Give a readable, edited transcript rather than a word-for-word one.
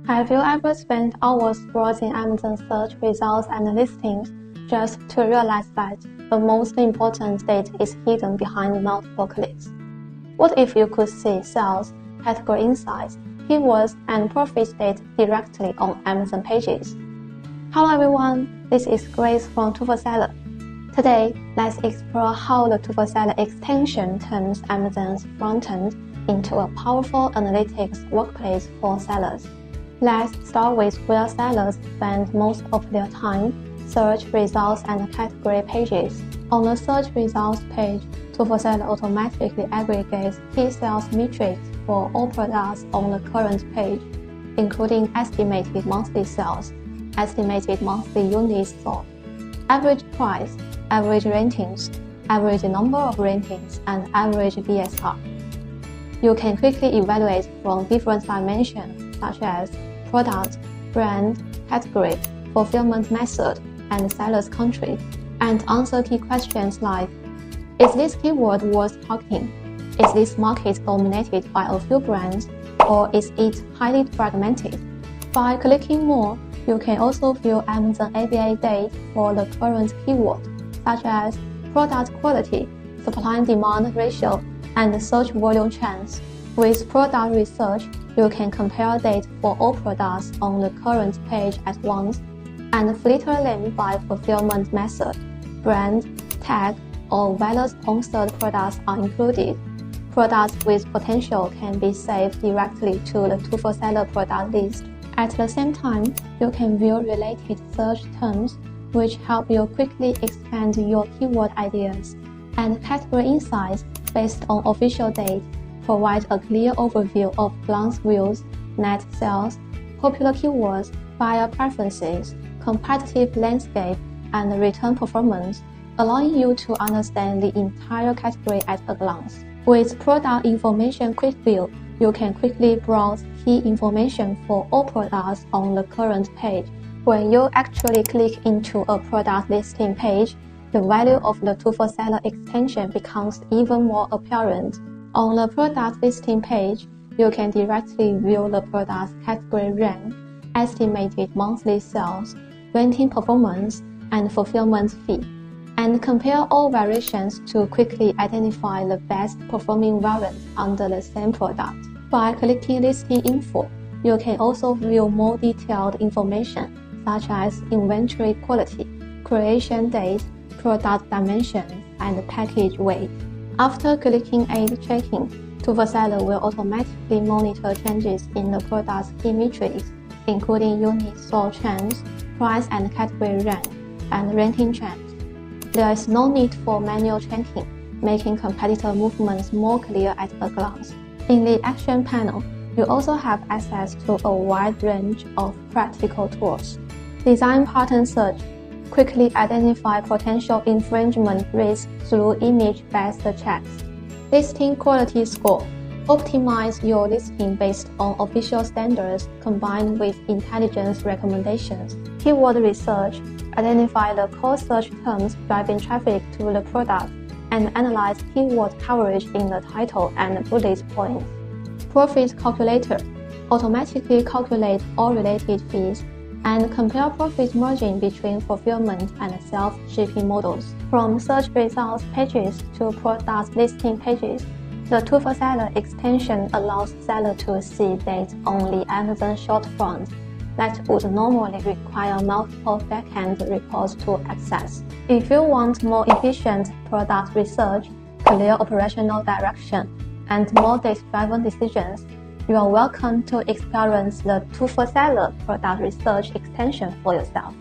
Have you ever spent hours browsing Amazon search results and listings just to realize that the most important data is hidden behind multiple clicks? What if you could see sales, category insights, keywords, and profit data directly on Amazon pages? Hello everyone, this is Grace from tool4seller. Today, let's explore how the tool4seller extension turns Amazon's front-end into a powerful analytics workplace for sellers. Let's start with where sellers spend most of their time: search results and category pages. On the search results page, tool4seller automatically aggregates key sales metrics for all products on the current page, including estimated monthly sales, estimated monthly units sold, average price, average ratings, average number of ratings, and average BSR. You can quickly evaluate from different dimensions such as product, brand, category, fulfillment method, and seller's country, and answer key questions like: is this keyword worth targeting? Is this market dominated by a few brands, or is it highly fragmented? By clicking more, you can also view Amazon ABA data for the current keyword, such as product quality, supply and demand ratio, and search volume trends. With product research, you can compare data for all products on the current page at once and filter them by fulfillment method, brand, tag, or whether sponsored products are included. Products with potential can be saved directly to the tool4seller product list. At the same time, you can view related search terms, which help you quickly expand your keyword ideas, and category insights based on official data provide a clear overview of glance views, net sales, popular keywords, buyer preferences, competitive landscape, and return performance, allowing you to understand the entire category at a glance. With Product Information Quick View, you can quickly browse key information for all products on the current page. When you actually click into a product listing page, the value of the tool4seller extension becomes even more apparent. On the product listing page, you can directly view the product's category rank, estimated monthly sales, ranking performance, and fulfillment fee, and compare all variations to quickly identify the best performing variant under the same product. By clicking Listing Info, you can also view more detailed information such as inventory quality, creation date, product dimensions, and package weight. After clicking Aid Tracking, tool4seller will automatically monitor changes in the product's key metrics, including units sold trends, price and category rank, and ranking trends. There is no need for manual tracking, making competitor movements more clear at a glance. In the Action panel, you also have access to a wide range of practical tools. Design pattern search, quickly identify potential infringement risks through image-based checks. Listing quality score, optimize your listing based on official standards combined with intelligence recommendations. Keyword research, identify the core search terms driving traffic to the product and analyze keyword coverage in the title and bullet points. Profit calculator, automatically calculate all related fees and compare profit margin between fulfillment and self-shipping models. From search results pages to product listing pages, the tool4seller extension allows sellers to see data on the Amazon shortfront that would normally require multiple backend reports to access. If you want more efficient product research, clear operational direction, and more data-driven decisions, you are welcome to experience the tool4seller product research extension for yourself.